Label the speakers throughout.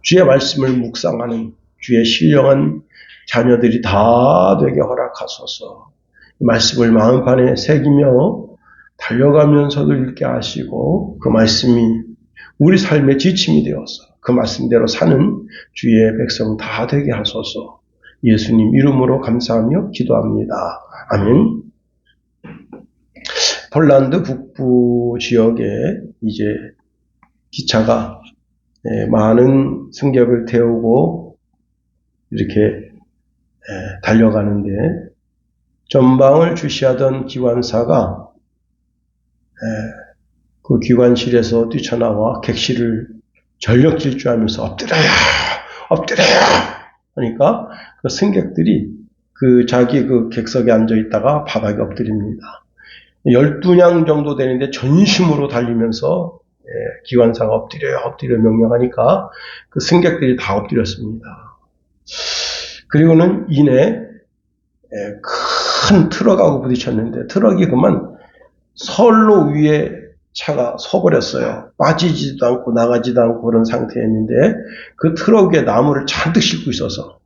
Speaker 1: 주의 말씀을 묵상하는 주의 신령한 자녀들이 다 되게 허락하소서. 말씀을 마음판에 새기며 달려가면서도 읽게 하시고 그 말씀이 우리 삶의 지침이 되어서 그 말씀대로 사는 주의 백성 다 되게 하소서. 예수님 이름으로 감사하며 기도합니다. 아멘. 폴란드 북부 지역에 이제 기차가 많은 승객을 태우고 이렇게 달려가는데 전방을 주시하던 기관사가 그 기관실에서 뛰쳐나와 객실을 전력 질주하면서 엎드려요 하니까 그 승객들이 자기 객석에 앉아 있다가 바닥에 엎드립니다. 12냥 정도 되는데 전심으로 달리면서 기관사가 엎드려 명령하니까 그 승객들이 다 엎드렸습니다. 그리고는 이내 큰 트럭하고 부딪혔는데 트럭이 그만 선로 위에 차가 서버렸어요. 빠지지도 않고 나가지도 않고 그런 상태였는데 그 트럭에 나무를 잔뜩 싣고 있어서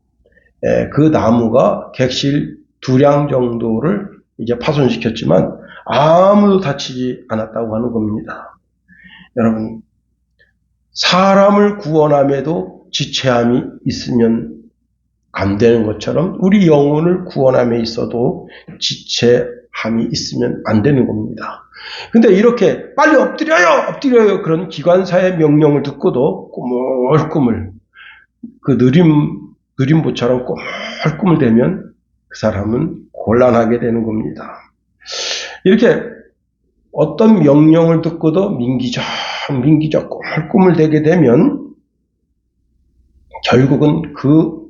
Speaker 1: 그 나무가 객실 2량 정도를 이제 파손시켰지만 아무도 다치지 않았다고 하는 겁니다. 여러분, 사람을 구원함에도 지체함이 있으면 안 되는 것처럼 우리 영혼을 구원함에 있어도 지체함이 있으면 안 되는 겁니다. 근데 이렇게 빨리 엎드려요 그런 기관사의 명령을 듣고도 꾸물꾸물 그 느림보처럼 꾸물꾸물대면 그 사람은 곤란하게 되는 겁니다. 이렇게 어떤 명령을 듣고도 민기적 꾸물꾸물대게 되면 결국은 그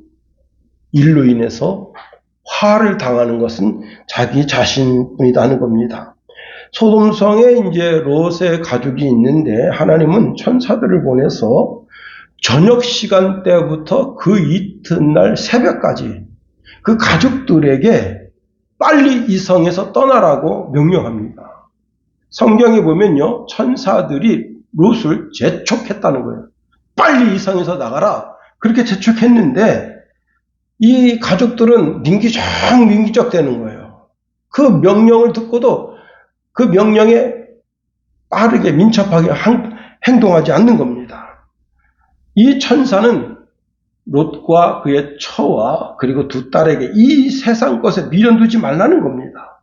Speaker 1: 일로 인해서 화를 당하는 것은 자기 자신뿐이라는 겁니다. 소돔성에 이제 롯의 가족이 있는데 하나님은 천사들을 보내서 저녁 시간대부터 그 이튿날 새벽까지 그 가족들에게 빨리 이 성에서 떠나라고 명령합니다. 성경에 보면요, 천사들이 롯을 재촉했다는 거예요. 빨리 이 성에서 나가라. 그렇게 재촉했는데 이 가족들은 민기적 되는 거예요. 그 명령을 듣고도 그 명령에 빠르게 민첩하게 행동하지 않는 겁니다. 이 천사는 롯과 그의 처와 그리고 2 딸에게 이 세상 것에 미련 두지 말라는 겁니다.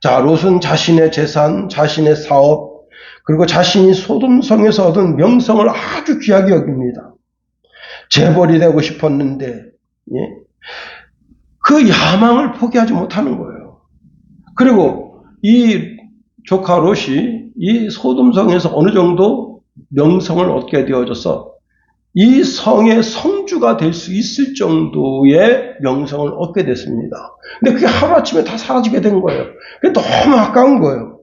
Speaker 1: 자, 롯은 자신의 재산, 자신의 사업, 그리고 자신이 소돔성에서 얻은 명성을 아주 귀하게 여깁니다. 재벌이 되고 싶었는데 그 야망을 포기하지 못하는 거예요. 그리고 이 조카 롯이 이 소돔성에서 어느 정도 명성을 얻게 되어져서 이 성의 성주가 될 수 있을 정도의 명성을 얻게 됐습니다. 근데 그게 하루아침에 다 사라지게 된 거예요. 그게 너무 아까운 거예요.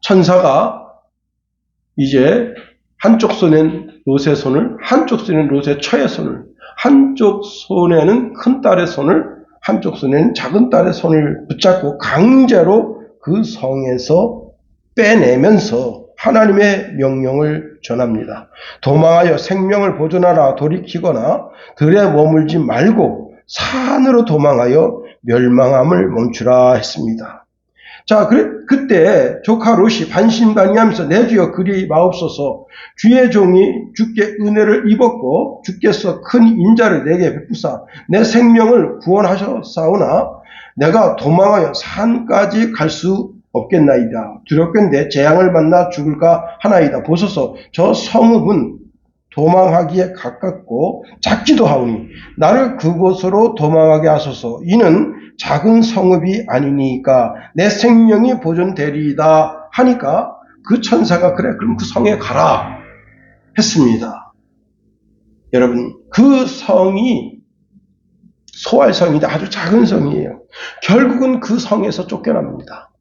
Speaker 1: 천사가 이제 한쪽 손엔 롯의 손을, 한쪽 손엔 롯의 처의 손을, 한쪽 손에는 큰 딸의 손을, 한쪽 손에는 작은 딸의 손을 붙잡고 강제로 그 성에서 빼내면서 하나님의 명령을 전합니다. 도망하여 생명을 보존하라. 돌이키거나 들에 머물지 말고 산으로 도망하여 멸망함을 멈추라 했습니다. 자, 그때 조카 롯이 반신반의하면서 내 주여 그리 마옵소서. 주의 종이 주께 은혜를 입었고 주께서 큰 인자를 내게 베푸사 내 생명을 구원하셨사오나 내가 도망하여 산까지 갈 수 없겠나이다. 두렵건대 재앙을 만나 죽을까 하나이다. 보소서 저 성읍은 도망하기에 가깝고 작기도 하오니 나를 그곳으로 도망하게 하소서. 이는 작은 성읍이 아니니까 내 생명이 보존되리이다 하니까 그 천사가 그래 그럼 그 성에 가라 했습니다. 여러분, 그 성이 소알 성인데 아주 작은 성이에요. 결국은 그 성에서 쫓겨납니다.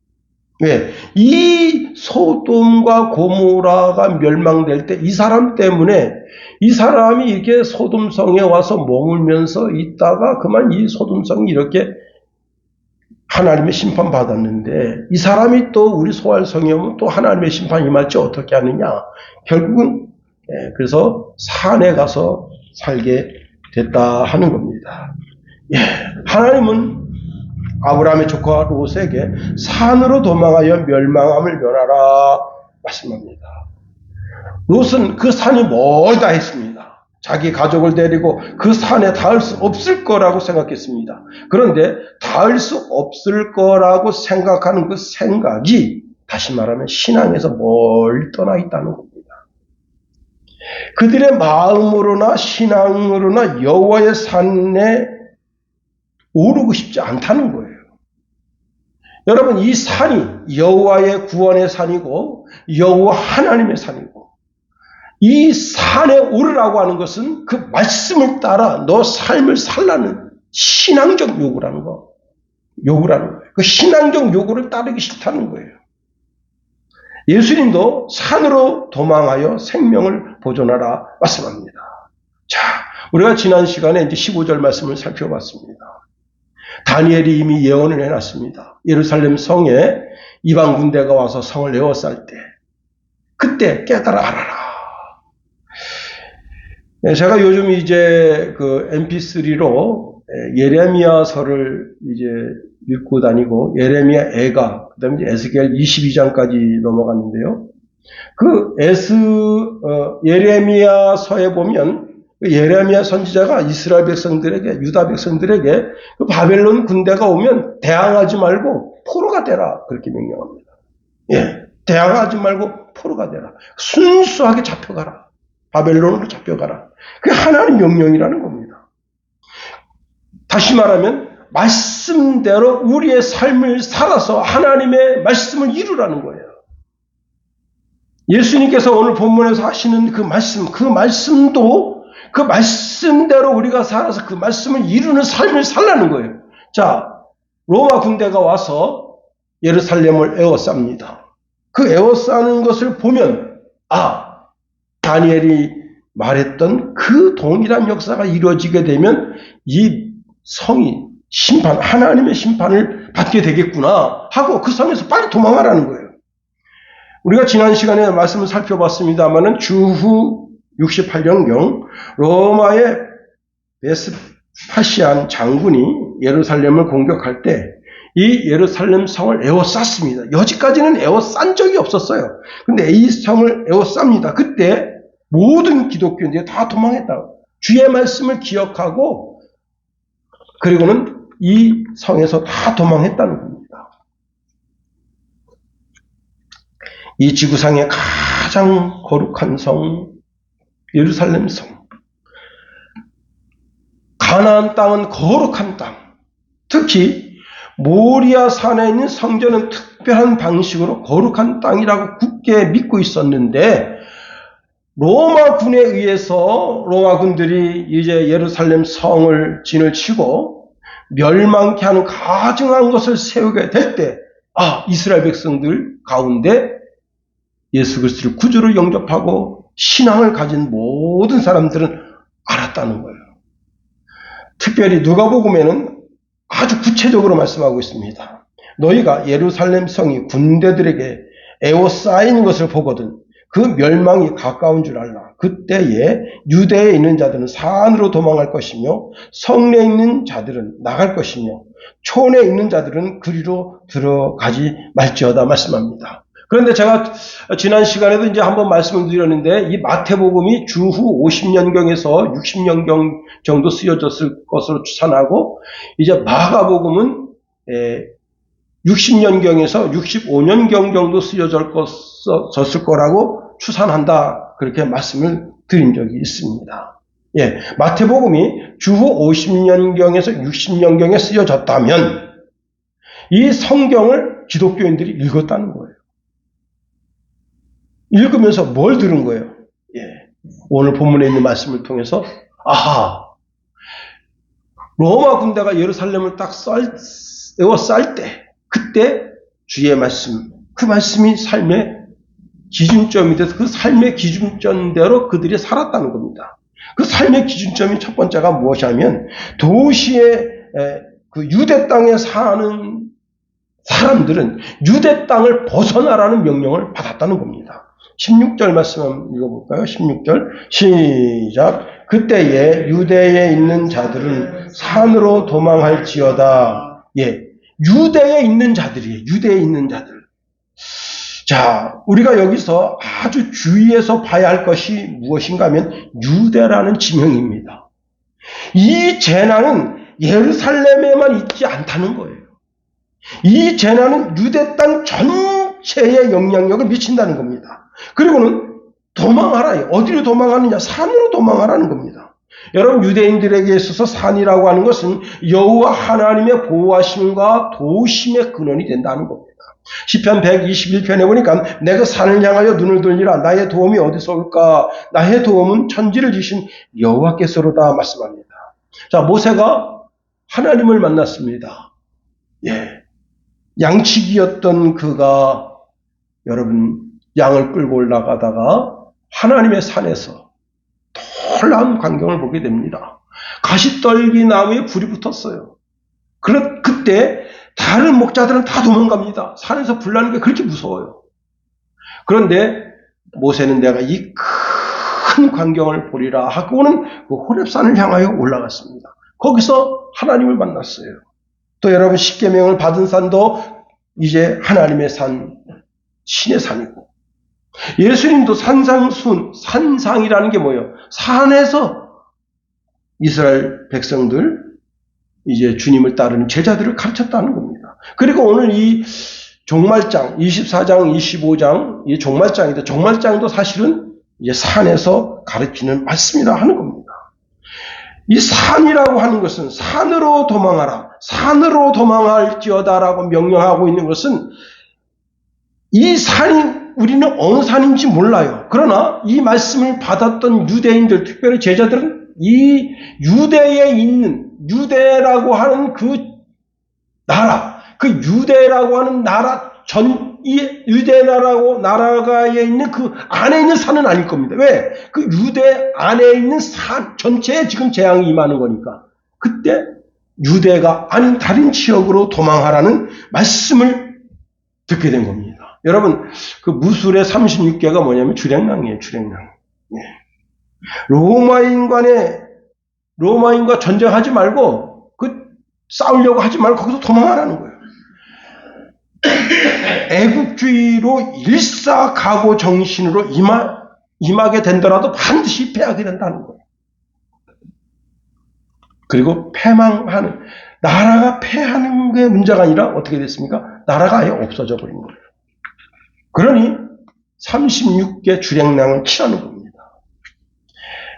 Speaker 1: 왜? 이 소돔과 고모라가 멸망될 때 이 사람 때문에 이 사람이 이렇게 소돔성에 와서 머물면서 있다가 그만 이 소돔성이 이렇게 하나님의 심판 받았는데 이 사람이 또 우리 소알성에 오면 또 하나님의 심판이 임할지 어떻게 하느냐? 결국은 그래서 산에 가서 살게 됐다 하는 겁니다. 하나님은 아브라함의 조카 롯에게 산으로 도망하여 멸망함을 면하라 말씀합니다. 롯은 그 산이 멀다 했습니다. 자기 가족을 데리고 그 산에 닿을 수 없을 거라고 생각했습니다. 그런데 닿을 수 없을 거라고 생각하는 그 생각이 다시 말하면 신앙에서 멀리 떠나 있다는 겁니다. 그들의 마음으로나 신앙으로나 여호와의 산에 오르고 싶지 않다는 거예요. 여러분, 이 산이 여호와의 구원의 산이고 여호와 하나님의 산이고, 이 산에 오르라고 하는 것은 그 말씀을 따라 너 삶을 살라는 신앙적 요구라는 거예요. 그 신앙적 요구를 따르기 싫다는 거예요. 예수님도 산으로 도망하여 생명을 보존하라 말씀합니다. 자, 우리가 지난 시간에 이제 15절 말씀을 살펴봤습니다. 다니엘이 이미 예언을 해놨습니다. 예루살렘 성에 이방 군대가 와서 성을 에워쌀 때, 그때 깨달아 알아라. 제가 요즘 이제 그 MP3로 예레미야서를 이제 읽고 다니고, 예레미야 애가, 그 다음에 에스겔 22장까지 넘어갔는데요. 그 예레미야서에 보면 예레미야 선지자가 이스라엘 백성들에게, 유다 백성들에게 그 바벨론 군대가 오면 대항하지 말고 포로가 되라, 그렇게 명령합니다. 대항하지 말고 포로가 되라. 순수하게 잡혀가라. 바벨론으로 잡혀가라. 그게 하나님 명령이라는 겁니다. 다시 말하면 말씀대로 우리의 삶을 살아서 하나님의 말씀을 이루라는 거예요. 예수님께서 오늘 본문에서 하시는 그 말씀도 그 말씀대로 우리가 살아서 그 말씀을 이루는 삶을 살라는 거예요. 자, 로마 군대가 와서 예루살렘을 에워쌉니다. 그 에워싸는 것을 보면, 다니엘이 말했던 그 동일한 역사가 이루어지게 되면 이 성이 하나님의 심판을 받게 되겠구나 하고 그 성에서 빨리 도망하라는 거예요. 우리가 지난 시간에 말씀을 살펴봤습니다마는 주후 68년경 로마의 베스파시안 장군이 예루살렘을 공격할 때 이 예루살렘 성을 에워쌌습니다. 여지까지는 에워싼 적이 없었어요. 근데 이 성을 에워쌉니다. 그때 모든 기독교인들이 다 도망했다고. 주의 말씀을 기억하고 그리고는 이 성에서 다 도망했다는 겁니다. 이 지구상의 가장 거룩한 성, 예루살렘 성. 가나안 땅은 거룩한 땅. 특히 모리아 산에 있는 성전은 특별한 방식으로 거룩한 땅이라고 굳게 믿고 있었는데, 로마군에 의해서 로마군들이 이제 예루살렘 성을 진을 치고 멸망케 하는 가증한 것을 세우게 될 때, 이스라엘 백성들 가운데 예수 그리스도를 구주로 영접하고 신앙을 가진 모든 사람들은 알았다는 거예요. 특별히 누가복음에는 아주 구체적으로 말씀하고 있습니다. 너희가 예루살렘 성이 군대들에게 에워싸이는 것을 보거든 그 멸망이 가까운 줄 알라. 그때에 유대에 있는 자들은 산으로 도망할 것이며 성내에 있는 자들은 나갈 것이며 촌에 있는 자들은 그리로 들어가지 말지어다 말씀합니다. 그런데 제가 지난 시간에도 이제 한번 말씀을 드렸는데, 이 마태복음이 주후 50년경에서 60년경 정도 쓰여졌을 것으로 추산하고, 이제 마가복음은 60년경에서 65년경 정도 쓰여졌을 거라고 추산한다. 그렇게 말씀을 드린 적이 있습니다. 마태복음이 주후 50년경에서 60년경에 쓰여졌다면 이 성경을 기독교인들이 읽었다는 거예요. 읽으면서 뭘 들은 거예요? 오늘 본문에 있는 말씀을 통해서, 로마 군대가 예루살렘을 딱 에워쌀 때, 그때 주의 말씀, 그 말씀이 삶의 기준점이 돼서 그 삶의 기준점대로 그들이 살았다는 겁니다. 그 삶의 기준점이 첫 번째가 무엇이냐면, 도시의 그 유대 땅에 사는 사람들은 유대 땅을 벗어나라는 명령을 받았다는 겁니다. 16절 말씀 한번 읽어볼까요? 16절 시작. 그때에 유대에 있는 자들은 산으로 도망할지어다. 예, 유대에 있는 자들이에요. 유대에 있는 자들. 자, 우리가 여기서 아주 주의해서 봐야 할 것이 무엇인가 하면 유대라는 지명입니다. 이 재난은 예루살렘에만 있지 않다는 거예요. 이 재난은 유대 땅 전체에 영향력을 미친다는 겁니다. 그리고는 도망하라. 어디로 도망하느냐? 산으로 도망하라는 겁니다. 여러분, 유대인들에게 있어서 산이라고 하는 것은 여호와 하나님의 보호하심과 도우심의 근원이 된다는 겁니다. 시편 121편에 보니까 내가 산을 향하여 눈을 돌리라. 나의 도움이 어디서 올까? 나의 도움은 천지를 지신 여호와께서로다 말씀합니다. 자, 모세가 하나님을 만났습니다. 예, 양치기였던 그가 여러분 양을 끌고 올라가다가 하나님의 산에서 놀라운 광경을 보게 됩니다. 가시떨기 나무에 불이 붙었어요. 그때 다른 목자들은 다 도망갑니다. 산에서 불 나는 게 그렇게 무서워요. 그런데 모세는 내가 이 큰 광경을 보리라 하고는 그 호렙산을 향하여 올라갔습니다. 거기서 하나님을 만났어요. 또 여러분 십계명을 받은 산도 이제 하나님의 산, 신의 산이고, 예수님도 산상이라는 게 뭐예요? 산에서 이스라엘 백성들, 이제 주님을 따르는 제자들을 가르쳤다는 겁니다. 그리고 오늘 이 종말장, 24장, 25장, 이 종말장인데, 종말장도 사실은 이제 산에서 가르치는 말씀이라 하는 겁니다. 이 산이라고 하는 것은 산으로 도망하라, 산으로 도망할지어다라고 명령하고 있는 것은 이 산이 우리는 어느 산인지 몰라요. 그러나 이 말씀을 받았던 유대인들, 특별히 제자들은 이 유대에 있는 유대라고 하는 그 나라, 그 유대라고 하는 나라 이 유대나라고 나라가에 있는 그 안에 있는 산은 아닐 겁니다. 왜? 그 유대 안에 있는 산 전체에 지금 재앙이 임하는 거니까. 그때 유대가 아닌 다른 지역으로 도망하라는 말씀을 듣게 된 겁니다. 여러분, 그 무술의 36개가 뭐냐면 주랭랑이에요, 주랭랑. 예. 로마인과 전쟁하지 말고, 싸우려고 하지 말고 거기서 도망하라는 거예요. 애국주의로 일사각오 정신으로 임하게 된더라도 반드시 패하게 된다는 거예요. 그리고 나라가 패하는 게 문제가 아니라 어떻게 됐습니까? 나라가 아예 없어져 버린 거예요. 그러니 36개 주랭랑을 치라는 겁니다.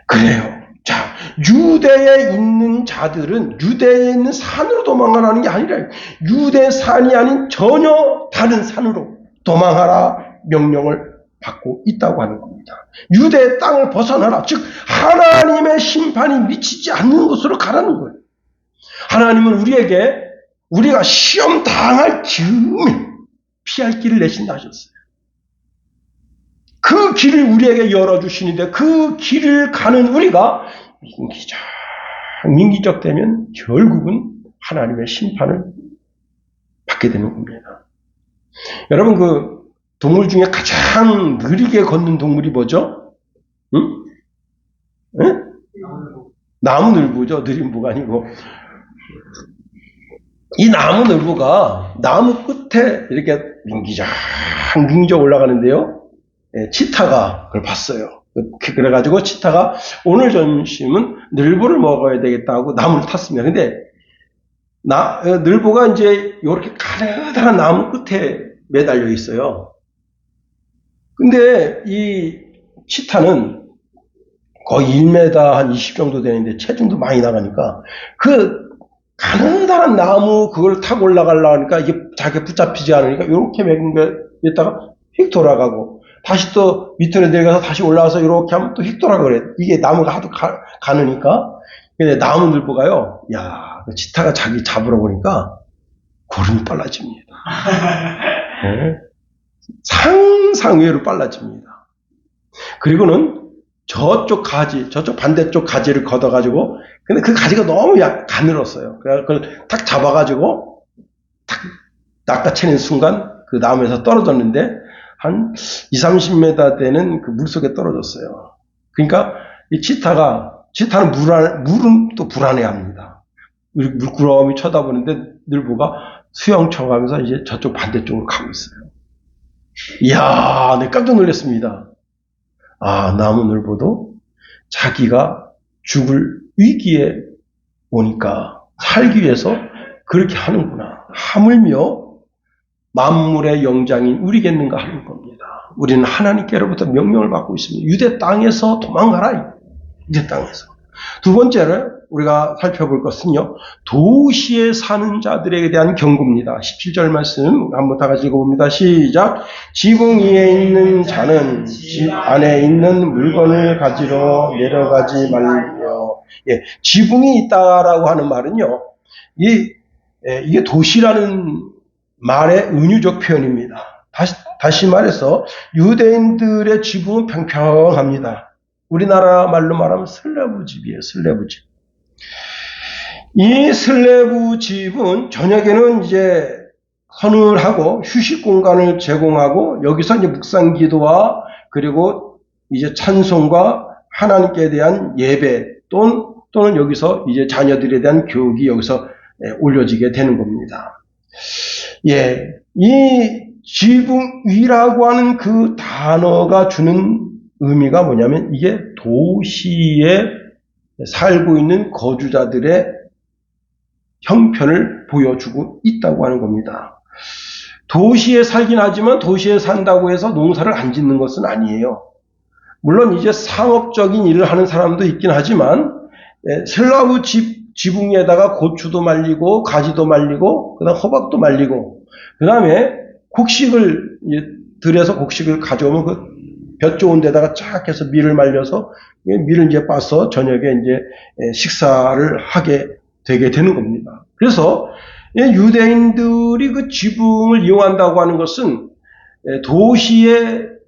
Speaker 1: 그래요. 자, 유대에 있는 자들은 유대에 있는 산으로 도망하라는 게 아니라 유대산이 아닌 전혀 다른 산으로 도망하라 명령을 받고 있다고 하는 겁니다. 유대의 땅을 벗어나라. 즉 하나님의 심판이 미치지 않는 곳으로 가라는 거예요. 하나님은 우리가 시험 당할 즈음에 피할 길을 내신다 하셨어요. 그 길을 우리에게 열어주시는데 그 길을 가는 우리가 민기적 되면 결국은 하나님의 심판을 받게 되는 겁니다. 여러분, 그 동물 중에 가장 느리게 걷는 동물이 뭐죠? 응? 응? 나무늘보죠. 느림보가 아니고. 이 나무늘보가 나무 끝에 이렇게 민기적 올라가는데요. 치타가 그걸 봤어요. 그래가지고 치타가 오늘 점심은 늘보를 먹어야 되겠다고 나무를 탔습니다. 근데 늘보가 이제 이렇게 가느다란 나무 끝에 매달려 있어요. 근데 이 치타는 거의 1m 한 20 정도 되는데 체중도 많이 나가니까 그 가느다란 나무 그걸 타고 올라가려고 하니까 이게 자기가 붙잡히지 않으니까 이렇게 매다가 휙 돌아가고 다시 또 밑으로 내려가서 다시 올라와서 이렇게 하면 또 휙 돌아가 그래. 이게 나무가 하도 가느니까. 근데 나무늘보가요, 그 치타가 자기 잡으러 보니까 걸음이 빨라집니다. 네? 상상외로 빨라집니다. 그리고는 저쪽 반대쪽 가지를 걷어가지고, 근데 그 가지가 너무 가늘었어요. 그래서 그걸 탁 잡아가지고, 탁 낚아채는 순간 그 나무에서 떨어졌는데, 한 2, 30m 되는 그 물속에 떨어졌어요. 그러니까 이 치타는 물은 또 불안해합니다. 물구러미 쳐다보는데 늘보가 수영 쳐가면서 이제 저쪽 반대쪽으로 가고 있어요. 이야, 내 깜짝 놀랐습니다. 아, 나무늘보도 자기가 죽을 위기에 오니까 살기 위해서 그렇게 하는구나. 하물며 만물의 영장인 우리겠는가 하는 겁니다. 우리는 하나님께로부터 명령을 받고 있습니다. 유대 땅에서 도망가라. 유대 땅에서. 두 번째로 우리가 살펴볼 것은요, 도시에 사는 자들에 대한 경고입니다. 17절 말씀 한번 다 같이 읽어봅니다. 시작. 지붕 위에 있는 자는 집 안에 있는 물건을 가지러 내려가지 말며. 예, 지붕이 있다라고 하는 말은요, 이게 도시라는 말의 은유적 표현입니다. 다시 말해서 유대인들의 지붕은 평평합니다. 우리나라 말로 말하면 슬래브 집이에요. 슬래브 집. 이 슬래브 집은 저녁에는 이제 서늘하고 휴식 공간을 제공하고 여기서 이제 묵상 기도와 그리고 이제 찬송과 하나님께 대한 예배 또는 여기서 이제 자녀들에 대한 교육이 여기서 올려지게 되는 겁니다. 예, 이 지붕 위라고 하는 그 단어가 주는 의미가 뭐냐면 이게 도시에 살고 있는 거주자들의 형편을 보여주고 있다고 하는 겁니다. 도시에 살긴 하지만 도시에 산다고 해서 농사를 안 짓는 것은 아니에요. 물론 이제 상업적인 일을 하는 사람도 있긴 하지만 슬라브 지붕 위에다가 고추도 말리고 가지도 말리고 그다음 호박도 말리고 그다음에 곡식을 들여서 곡식을 가져오면 그 볕 좋은 데다가 쫙 해서 밀을 말려서 밀을 이제 빻아서 저녁에 이제 식사를 하게 되게 되는 겁니다. 그래서 유대인들이 그 지붕을 이용한다고 하는 것은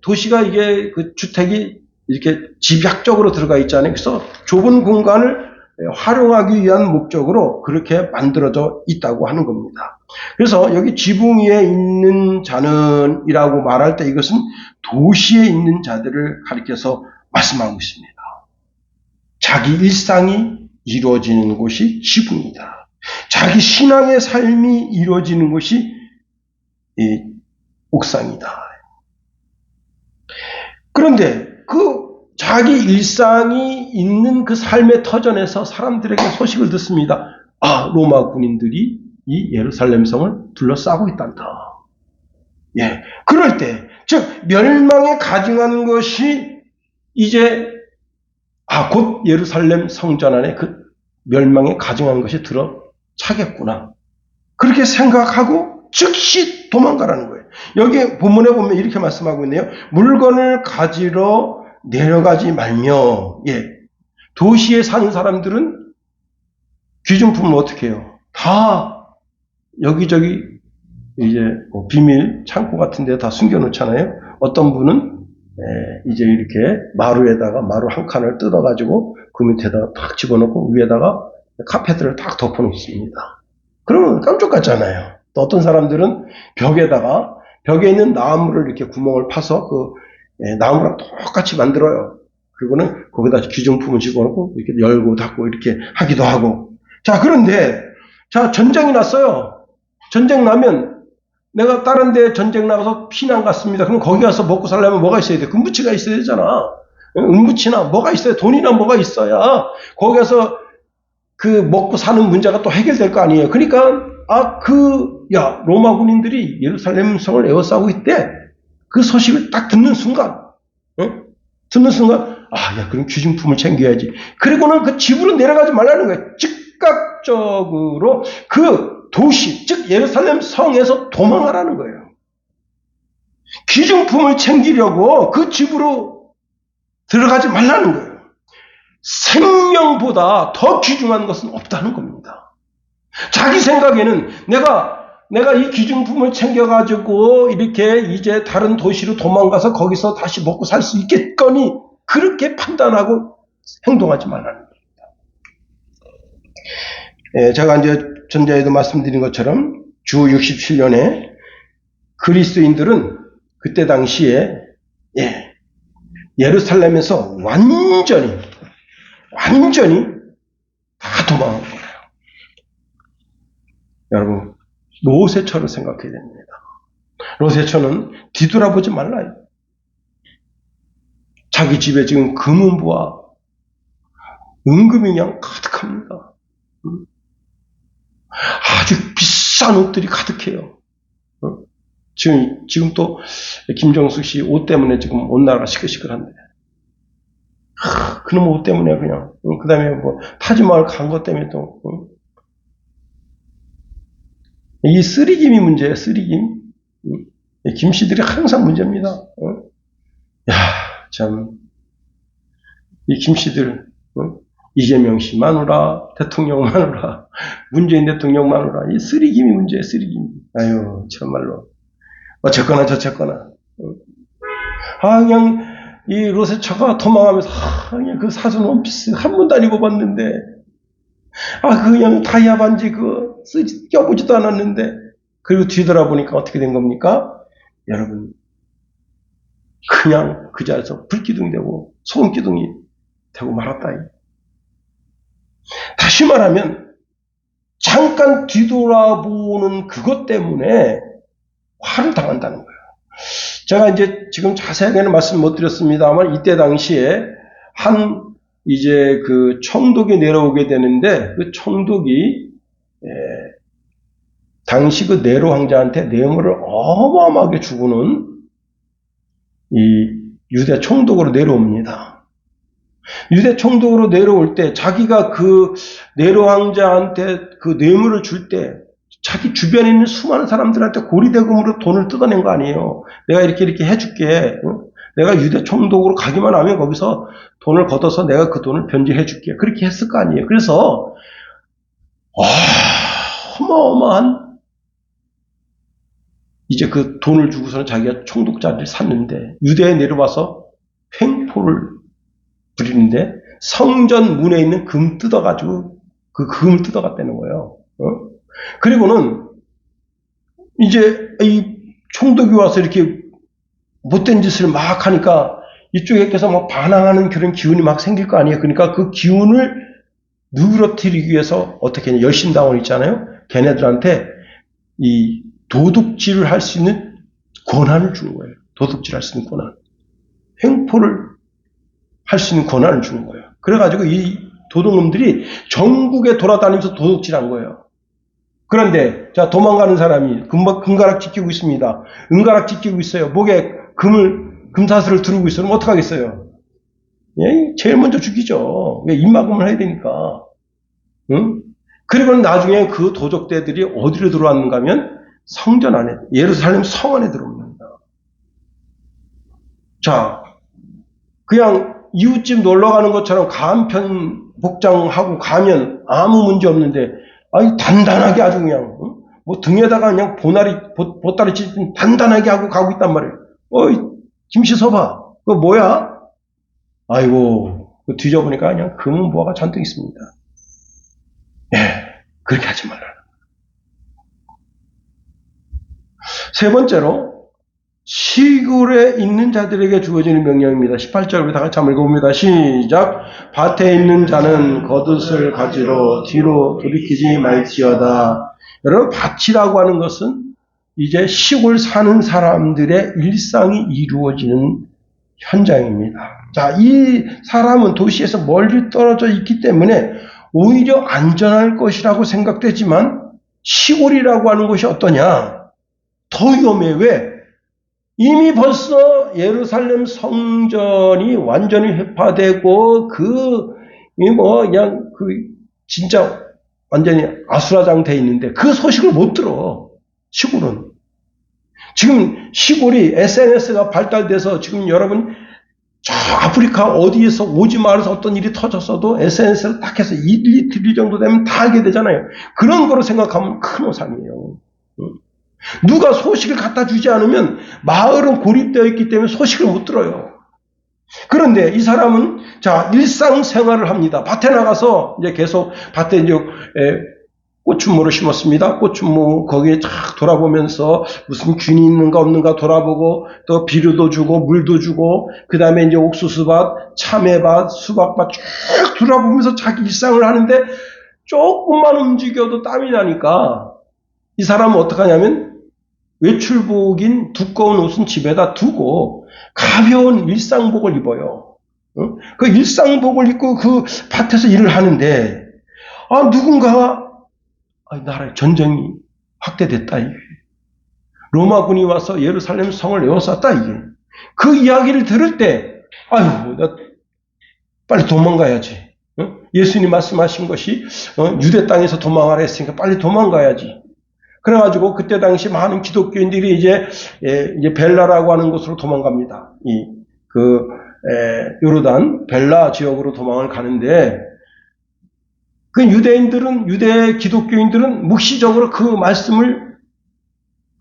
Speaker 1: 도시가 이게 그 주택이 이렇게 집약적으로 들어가 있잖아요. 그래서 좁은 공간을 활용하기 위한 목적으로 그렇게 만들어져 있다고 하는 겁니다. 그래서 여기 지붕 위에 있는 자는 이라고 말할 때 이것은 도시에 있는 자들을 가리켜서 말씀하고 있습니다. 자기 일상이 이루어지는 곳이 지붕이다. 자기 신앙의 삶이 이루어지는 곳이 이 옥상이다. 그런데 그 자기 일상이 있는 그 삶의 터전에서 사람들에게 소식을 듣습니다. 아, 로마 군인들이 이 예루살렘 성을 둘러싸고 있단다. 예. 그럴 때, 즉, 멸망에 가증한 것이 이제, 곧 예루살렘 성전 안에 그 멸망에 가증한 것이 들어차겠구나. 그렇게 생각하고 즉시 도망가라는 거예요. 여기 본문에 보면 이렇게 말씀하고 있네요. 물건을 가지러 내려가지 말며, 예. 도시에 사는 사람들은 귀중품을 어떻게 해요? 다 여기저기 이제 비밀 창고 같은 데 다 숨겨놓잖아요. 어떤 분은 이제 이렇게 마루 한 칸을 뜯어가지고 그 밑에다가 탁 집어넣고 위에다가 카페트를 딱 덮어놓습니다. 그러면 깜짝 같잖아요. 또 어떤 사람들은 벽에 있는 나무를 이렇게 구멍을 파서 그 나무랑 똑같이 만들어요. 그리고는 거기다 귀중품을 집어넣고 이렇게 열고 닫고 이렇게 하기도 하고. 자, 그런데 전쟁이 났어요. 전쟁 나면 내가 다른 데 전쟁 나가서 피난 갔습니다. 그럼 거기 가서 먹고 살려면 뭐가 있어야 돼? 금부치가 있어야 되잖아. 은부치나 뭐가 있어야, 돈이나 뭐가 있어야 거기 가서 그 먹고 사는 문제가 또 해결될 거 아니에요. 그러니까 로마 군인들이 예루살렘 성을 에워싸고 있대. 그 소식을 딱 듣는 순간 그럼 귀중품을 챙겨야지. 그리고는 그 집으로 내려가지 말라는 거예요. 즉각적으로 그 도시, 즉 예루살렘 성에서 도망하라는 거예요. 귀중품을 챙기려고 그 집으로 들어가지 말라는 거예요. 생명보다 더 귀중한 것은 없다는 겁니다. 자기 생각에는 내가 이 귀중품을 챙겨가지고 이렇게 이제 다른 도시로 도망가서 거기서 다시 먹고 살 수 있겠거니 그렇게 판단하고 행동하지 말라는 겁니다. 제가 이제 전자에도 말씀드린 것처럼 주 67년에 그리스도인들은 그때 당시에 예루살렘에서 완전히 다 도망한 거예요. 여러분, 롯의 처를 생각해야 됩니다. 롯의 처는 뒤돌아보지 말라요. 자기 집에 지금 금은부와 은금이 그냥 가득합니다. 아주 비싼 옷들이 가득해요. 지금 또 김정숙 씨 옷 때문에 지금 온 나라가 시끌시끌한데. 그놈 옷 때문에 그냥. 그 다음에 뭐 타지마을 간 것 때문에 또. 이 쓰리김이 문제예요. 쓰리김. 김씨들이 항상 문제입니다. 야, 참. 이 김씨들. 이재명 씨 마누라, 대통령 마누라, 문재인 대통령 마누라, 이 쓰리김이 문제예요, 쓰리김. 아유, 참말로. 어쨌거나 저쨌거나. 그냥, 이 롯의 처가 도망하면서, 그냥 그 사슴 원피스 한 번도 안 입어봤는데, 그냥 다이아 반지 껴보지도 않았는데, 그리고 뒤돌아보니까 어떻게 된 겁니까? 여러분, 그냥 그 자리에서 불기둥이 되고, 소금기둥이 되고 말았다. 다시 말하면 잠깐 뒤돌아보는 그것 때문에 화를 당한다는 거예요. 제가 이제 지금 자세하게는 말씀 못 드렸습니다만 이때 당시에 이제 그 총독이 내려오게 되는데 그 총독이 당시 그 네로 황제한테 뇌물을 어마어마하게 주고는 이 유대 총독으로 내려옵니다. 유대 총독으로 내려올 때 자기가 그 네로 황제한테 그 뇌물을 줄 때 자기 주변에 있는 수많은 사람들한테 고리대금으로 돈을 뜯어낸 거 아니에요. 내가 이렇게 해줄게. 내가 유대 총독으로 가기만 하면 거기서 돈을 걷어서 내가 그 돈을 변제해줄게. 그렇게 했을 거 아니에요. 그래서 어마어마한 이제 그 돈을 주고서는 자기가 총독 자리를 샀는데 유대에 내려와서 횡포를 부리는데 성전 문에 있는 금 뜯어가지고 그 금을 뜯어갔다는 거예요. 그리고는 이제 이 총독이 와서 이렇게 못된 짓을 막 하니까 이쪽에서 막 반항하는 그런 기운이 막 생길 거 아니에요. 그러니까 그 기운을 누그러뜨리기 위해서 어떻게 했냐. 열심당원 있잖아요. 걔네들한테 이 도둑질을 할 수 있는 권한을 주는 거예요. 도둑질 할 수 있는 권한. 횡포를 할 수 있는 권한을 주는 거예요. 그래가지고 이 도둑놈들이 전국에 돌아다니면서 도둑질한 거예요. 그런데 자 도망가는 사람이 금가락지 끼고 있습니다. 은가락지 끼고 있어요. 목에 금사슬을 두르고 있어요. 그럼 어떡하겠어요? 예? 제일 먼저 죽이죠. 입막음을 해야 되니까. 응? 그리고 나중에 그 도적대들이 어디로 들어왔는가 하면 성전 안에, 예루살렘 성 안에 들어옵니다. 자, 그냥 이웃집 놀러 가는 것처럼 간편 복장하고 가면 아무 문제 없는데, 단단하게 아주 그냥, 뭐 등에다가 그냥 보따리 찢은 단단하게 하고 가고 있단 말이에요. 김씨 서봐. 그거 뭐야? 아이고, 뒤져보니까 그냥 금은보화가 잔뜩 있습니다. 그렇게 하지 말라. 세 번째로, 시골에 있는 자들에게 주어지는 명령입니다. 18절 우리 다 같이 한번 읽어봅니다. 시작. 밭에 있는 자는 겉옷을 가지러 뒤로 돌이키지 말지어다. 여러분, 밭이라고 하는 것은 이제 시골 사는 사람들의 일상이 이루어지는 현장입니다. 자, 이 사람은 도시에서 멀리 떨어져 있기 때문에 오히려 안전할 것이라고 생각되지만 시골이라고 하는 곳이 어떠냐? 더 위험해. 왜? 이미 벌써 예루살렘 성전이 완전히 회파되고 진짜 완전히 아수라장 돼 있는데 그 소식을 못 들어. 시골은. 지금 시골이 SNS가 발달돼서 지금 여러분 저 아프리카 어디에서 오지 말아서 어떤 일이 터졌어도 SNS를 딱 해서 1, 2일 정도 되면 다 알게 되잖아요. 그런 거로 생각하면 큰 오산이에요. 누가 소식을 갖다 주지 않으면 마을은 고립되어 있기 때문에 소식을 못 들어요. 그런데 이 사람은 일상생활을 합니다. 밭에 나가서 이제 계속 밭에 이제 고추모를 심었습니다. 고추모 거기에 쫙 돌아보면서 무슨 균이 있는가 없는가 돌아보고 또 비료도 주고 물도 주고 그 다음에 이제 옥수수밭, 참외밭, 수박밭 쭉 돌아보면서 자기 일상을 하는데 조금만 움직여도 땀이 나니까 이 사람은 어떡하냐면 외출복인 두꺼운 옷은 집에다 두고 가벼운 일상복을 입어요. 그 일상복을 입고 그 밭에서 일을 하는데 누군가가 나라의 전쟁이 확대됐다 이게. 로마군이 와서 예루살렘 성을 에워쌌다 이게. 그 이야기를 들을 때 나 빨리 도망가야지. 예수님 말씀하신 것이 유대 땅에서 도망하라 했으니까 빨리 도망가야지. 그래가지고 그때 당시 많은 기독교인들이 이제 벨라라고 하는 곳으로 도망갑니다. 요르단 벨라 지역으로 도망을 가는데 그 유대 기독교인들은 묵시적으로 그 말씀을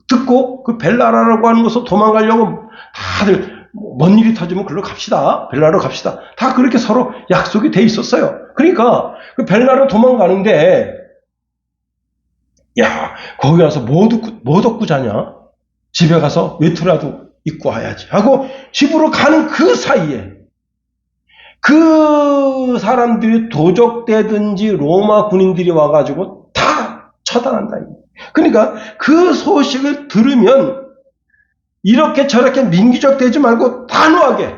Speaker 1: 듣고 그 벨라라고 하는 곳으로 도망가려고 다들 뭔 일이 터지면 글로 갑시다. 벨라로 갑시다. 다 그렇게 서로 약속이 돼 있었어요. 그러니까 그 벨라로 도망가는데 거기 가서 뭐 얻고 자냐? 집에 가서 외투라도 입고 와야지 하고 집으로 가는 그 사이에 그 사람들이 도적대든지 로마 군인들이 와가지고 다 처단한다. 그러니까 그 소식을 들으면 이렇게 저렇게 민기적 되지 말고 단호하게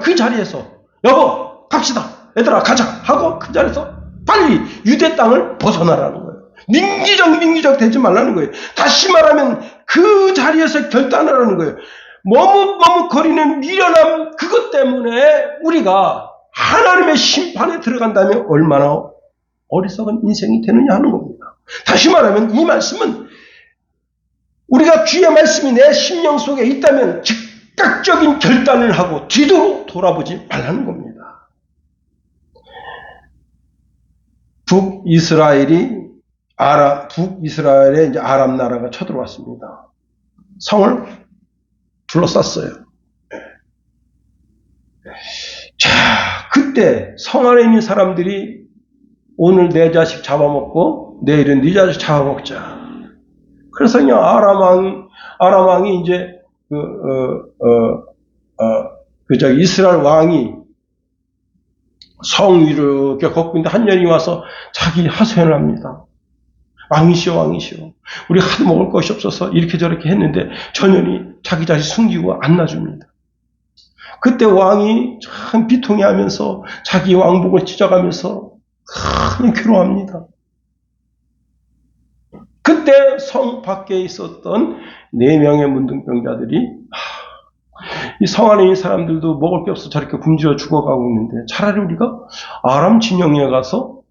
Speaker 1: 그 자리에서 여보 갑시다 얘들아 가자 하고 그 자리에서 빨리 유대 땅을 벗어나라는 거예요. 민기적 되지 말라는 거예요. 다시 말하면 그 자리에서 결단하라는 거예요. 머뭇거리는 미련함 그것 때문에 우리가 하나님의 심판에 들어간다면 얼마나 어리석은 인생이 되느냐 하는 겁니다. 다시 말하면 이 말씀은 우리가 주의 말씀이 내 심령 속에 있다면 즉각적인 결단을 하고 뒤로 돌아보지 말라는 겁니다. 북이스라엘에 이제 아람 나라가 쳐들어왔습니다. 성을 둘러쌌어요. 자, 그때 성 안에 있는 사람들이 오늘 내 자식 잡아먹고 내일은 네 자식 잡아먹자. 그래서 그냥 아람 왕이 이제 이스라엘 왕이 성 위로 이렇게 걷고 있는데 한 년이 와서 자기 하소연을 합니다. 왕이시오. 우리 하도 먹을 것이 없어서 이렇게 저렇게 했는데 저 년이 자기 자식 숨기고 안 놔줍니다. 그때 왕이 참 비통해하면서 자기 왕복을 찢어가면서 큰 괴로워합니다. 그때 성 밖에 있었던 4명의 문둥병자들이 이 성 안에 있는 사람들도 먹을 게 없어 저렇게 굶주려 죽어가고 있는데 차라리 우리가 아람 진영에 가서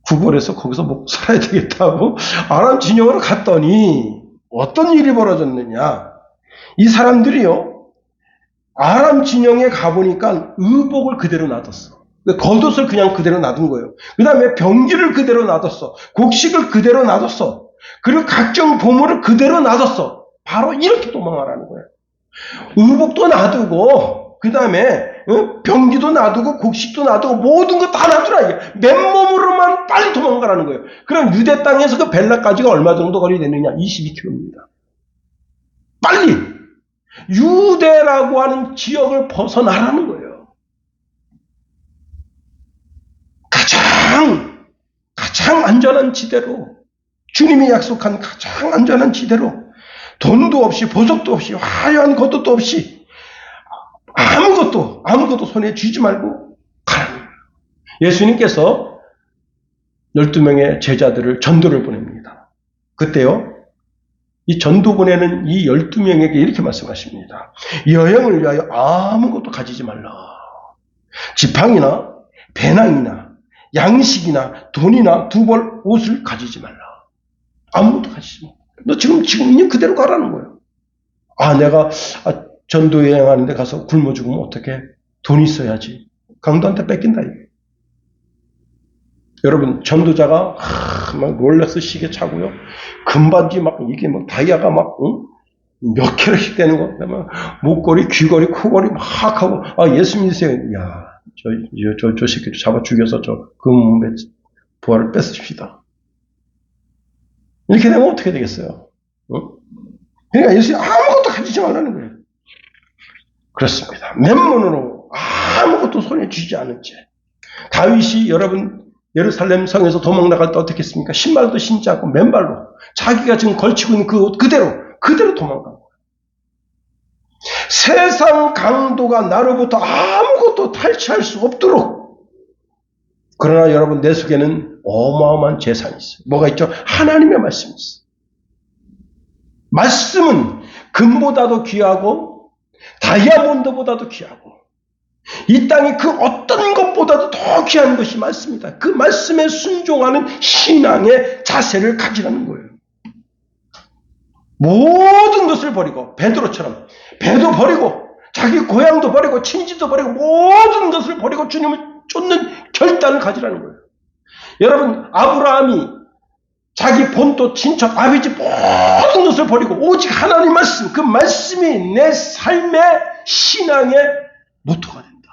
Speaker 1: 구걸해서 거기서 먹고 살아야 되겠다고 아람 진영으로 갔더니 어떤 일이 벌어졌느냐. 이 사람들이요 아람 진영에 가보니까 의복을 그대로 놔뒀어. 겉옷을 그냥 그대로 놔둔 거예요. 그 다음에 병기를 그대로 놔뒀어. 곡식을 그대로 놔뒀어. 그리고 각종 보물을 그대로 놔뒀어. 바로 이렇게 도망하라는 거예요. 의복도 놔두고 그 다음에 병기도 놔두고 곡식도 놔두고 모든 거 다 놔두라 이게. 맨몸으로만 빨리 도망가라는 거예요. 그럼 유대 땅에서 그 벨라까지가 얼마 정도 거리 되느냐? 22km입니다. 빨리 유대라고 하는 지역을 벗어나라는 거예요. 가장 안전한 지대로, 주님이 약속한 가장 안전한 지대로, 돈도 없이 보석도 없이 화려한 겉옷도 없이 아무것도 손에 쥐지 말고 가라는 거예요. 예수님께서 12명의 제자들을 전도를 보냅니다. 그때요 이 전도 보내는 이 12명에게 이렇게 말씀하십니다. 여행을 위하여 아무것도 가지지 말라. 지팡이나 배낭이나 양식이나 돈이나 2벌 옷을 가지지 말라. 아무것도 가지지 말라. 너 지금 있는 그대로 가라는 거예요. 내가 전도 여행하는데 가서 굶어 죽으면 어떡해? 돈 있어야지. 강도한테 뺏긴다 이게. 여러분 전도자가 막 롤렉스 시계 차고요. 금반지 막 이게 막 다이아가 막 몇 킬로씩 되는 거. 목걸이, 귀걸이, 코걸이 막 하고 예수 믿으세요. 야, 저 새끼 잡아 죽여서 저 금 부활을 뺏으십시다. 이렇게 되면 어떻게 되겠어요? 그러니까 예수님 아무것도 가지지 말라는 거예요. 그렇습니다. 맨문으로 아무것도 손에 쥐지 않은 채. 다윗이 여러분 예루살렘 성에서 도망 나갈 때 어떻게 했습니까? 신발도 신지 않고 맨발로 자기가 지금 걸치고 있는 그 옷 그대로 도망간 거예요. 세상 강도가 나로부터 아무것도 탈취할 수 없도록. 그러나 여러분 내 속에는 어마어마한 재산이 있어요. 뭐가 있죠? 하나님의 말씀이 있어요. 말씀은 금보다도 귀하고 다이아몬드보다도 귀하고 이 땅에 그 어떤 것보다도 더 귀한 것이 말씀이다. 그 말씀에 순종하는 신앙의 자세를 가지라는 거예요. 모든 것을 버리고 베드로처럼 배도 버리고 자기 고향도 버리고 친지도 버리고 모든 것을 버리고 주님을 쫓는 결단을 가지라는 거예요. 여러분 아브라함이 자기 본토 친척 아버지 모든 것을 버리고 오직 하나님 말씀 그 말씀이 내 삶의 신앙의 모토가 된다.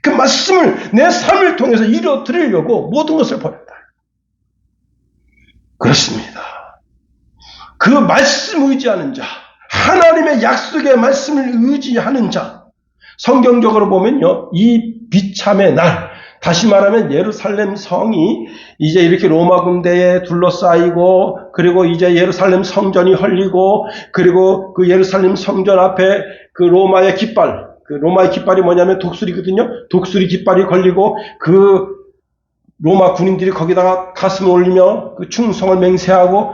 Speaker 1: 그 말씀을 내 삶을 통해서 이루어드리려고 모든 것을 버렸다. 그렇습니다. 그 말씀 의지하는 자 하나님의 약속의 말씀을 의지하는 자 성경적으로 보면요 이 비참의 날 다시 말하면 예루살렘 성이 이제 이렇게 로마 군대에 둘러싸이고 그리고 이제 예루살렘 성전이 헐리고 그리고 그 예루살렘 성전 앞에 그 로마의 깃발 그 로마의 깃발이 뭐냐면 독수리거든요. 독수리 깃발이 걸리고 그 로마 군인들이 거기다가 가슴을 올리며 그 충성을 맹세하고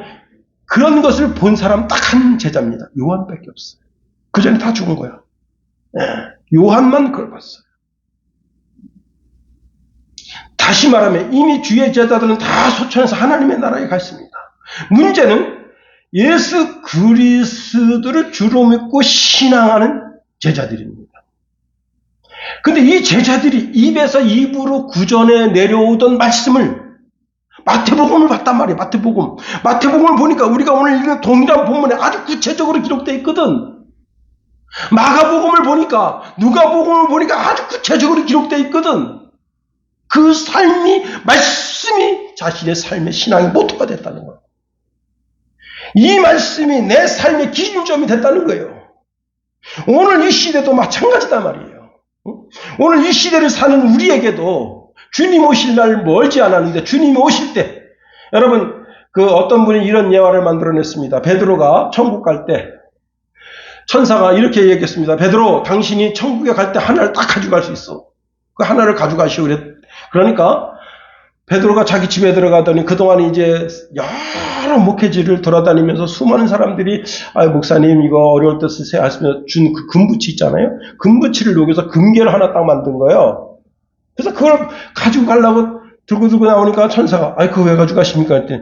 Speaker 1: 그런 것을 본 사람 딱 한 제자입니다. 요한밖에 없어요. 그 전에 다 죽은 거야. 요한만 그걸 봤어요. 다시 말하면 이미 주의 제자들은 다 소천해서 하나님의 나라에 가 있습니다. 문제는 예수 그리스도를 주로 믿고 신앙하는 제자들입니다. 근데 이 제자들이 입에서 입으로 구전에 내려오던 말씀을 마태복음을 봤단 말이에요. 마태복음을 보니까 우리가 오늘 읽은 동일한 본문에 아주 구체적으로 기록되어 있거든. 마가복음을 보니까 누가복음을 보니까 아주 구체적으로 기록되어 있거든. 그 삶이 말씀이 자신의 삶의 신앙의 모토가 됐다는 거예요. 이 말씀이 내 삶의 기준점이 됐다는 거예요. 오늘 이 시대도 마찬가지단 말이에요. 오늘 이 시대를 사는 우리에게도 주님 오실 날 멀지 않았는데 주님이 오실 때 여러분 그 어떤 분이 이런 예화를 만들어냈습니다. 베드로가 천국 갈 때 천사가 이렇게 얘기했습니다. 베드로 당신이 천국에 갈 때 하나를 딱 가져갈 수 있어. 그 하나를 가져가시오 그랬. 그러니까 베드로가 자기 집에 들어가더니 그동안 이제 여러 목회지를 돌아다니면서 수많은 사람들이 목사님 이거 어려울 때 쓰세요 하시면서 준 그 금붙이 있잖아요. 금붙이를 녹여서 금괴를 하나 딱 만든 거예요. 그래서 그걸 가지고 가려고 들고 나오니까 천사가 그거 왜 가져가십니까? 했더니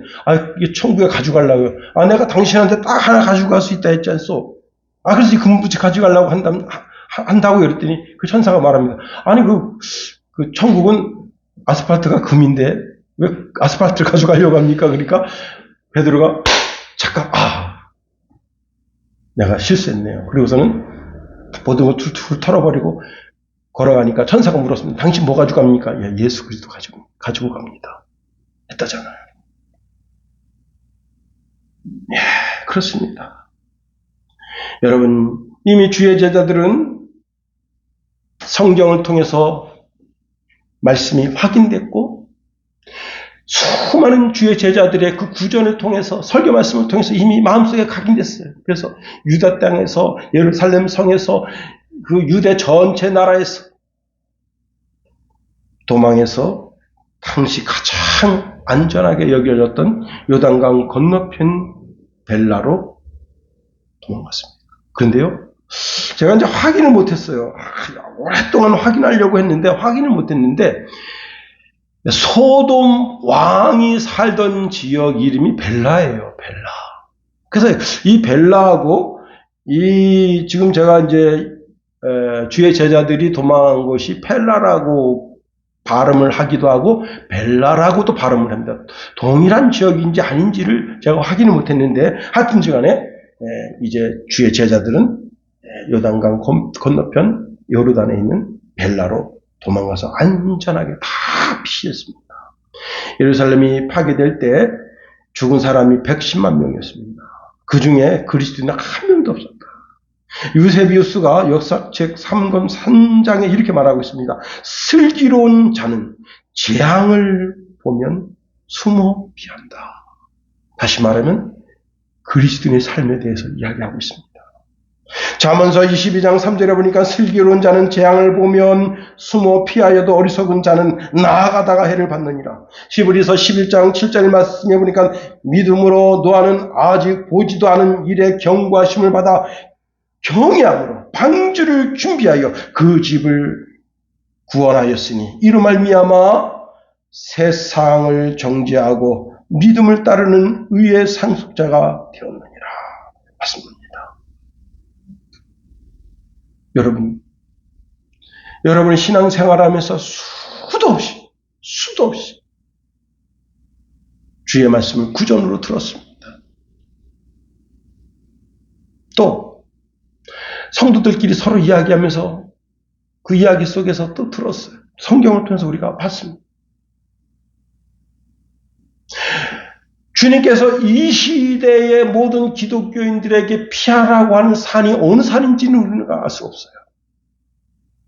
Speaker 1: 이게 천국에 가져가려고요. 내가 당신한테 딱 하나 가져갈 수 있다 했지 않소? 그래서 이 금붙이 가져가려고 한다고 그랬더니 그 천사가 말합니다. 아니 그 천국은 아스팔트가 금인데 왜 아스팔트를 가져가려고 합니까? 그러니까 베드로가 잠깐 내가 실수했네요. 그리고서는 모든 걸 툴툴 털어버리고 걸어가니까 천사가 물었습니다. 당신 뭐 가져갑니까? 예수 그리스도 가지고 갑니다. 했다잖아요. 그렇습니다. 여러분 이미 주의 제자들은 성경을 통해서 말씀이 확인됐고 수많은 주의 제자들의 그 구전을 통해서 설교 말씀을 통해서 이미 마음속에 각인됐어요. 그래서 유다 땅에서 예루살렘 성에서 그 유대 전체 나라에서 도망해서 당시 가장 안전하게 여겨졌던 요단강 건너편 벨라로 도망갔습니다. 그런데요, 제가 이제 확인을 못했어요. 오랫동안 확인하려고 했는데 확인을 못했는데 소돔 왕이 살던 지역 이름이 벨라예요. 벨라. 그래서 이 벨라하고 이 지금 제가 이제 주의 제자들이 도망한 곳이 펠라라고 발음을 하기도 하고 벨라라고도 발음을 합니다. 동일한 지역인지 아닌지를 제가 확인을 못했는데 하여튼간에 이제 주의 제자들은 요단강 건너편 요르단에 있는 벨라로 도망가서 안전하게 다 피했습니다. 예루살렘이 파괴될 때 죽은 사람이 110만 명이었습니다. 그 중에 그리스도인은 한 명도 없었다. 유세비우스가 역사책 3권 3장에 이렇게 말하고 있습니다. 슬기로운 자는 재앙을 보면 숨어 피한다. 다시 말하면 그리스도인의 삶에 대해서 이야기하고 있습니다. 잠언서 22장 3절에 보니까 슬기로운 자는 재앙을 보면 숨어 피하여도 어리석은 자는 나아가다가 해를 받느니라. 히브리서 11장 7절 말씀에 보니까 믿음으로 노아는 아직 보지도 않은 일에 경고하심을 받아 경외함으로 방주를 준비하여 그 집을 구원하였으니 이로 말미암아 세상을 정죄하고 믿음을 따르는 의의 상속자가 되었느니라. 맞습니다. 여러분 신앙생활하면서 수도 없이 주의 말씀을 구전으로 들었습니다. 또 성도들끼리 서로 이야기하면서 그 이야기 속에서 또 들었어요. 성경을 통해서 우리가 봤습니다. 주님께서 이 시대의 모든 기독교인들에게 피하라고 하는 산이 어느 산인지는 우리가 알 수 없어요.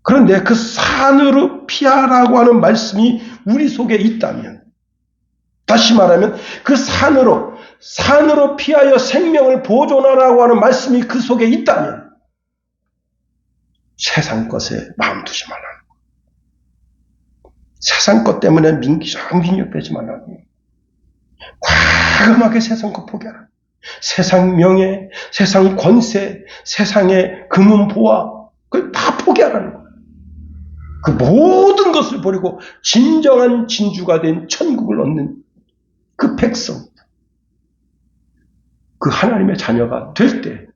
Speaker 1: 그런데 그 산으로 피하라고 하는 말씀이 우리 속에 있다면, 다시 말하면 그 산으로 피하여 생명을 보존하라고 하는 말씀이 그 속에 있다면 세상 것에 마음 두지 말라는 거예요. 세상 것 때문에 민족되지 말라는 거예요. 과감하게 세상 것 포기하라. 세상 명예, 세상 권세, 세상의 금은 보화, 그걸 다 포기하라는 거예요. 그 모든 것을 버리고 진정한 진주가 된 천국을 얻는 그 백성, 그 하나님의 자녀가 될 때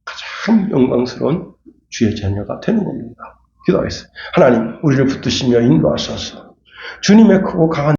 Speaker 1: 가장 영광스러운 주의 자녀가 되는 겁니다. 기도하겠습니다. 하나님, 우리를 붙드시며 인도하셔서 주님의 크고 강한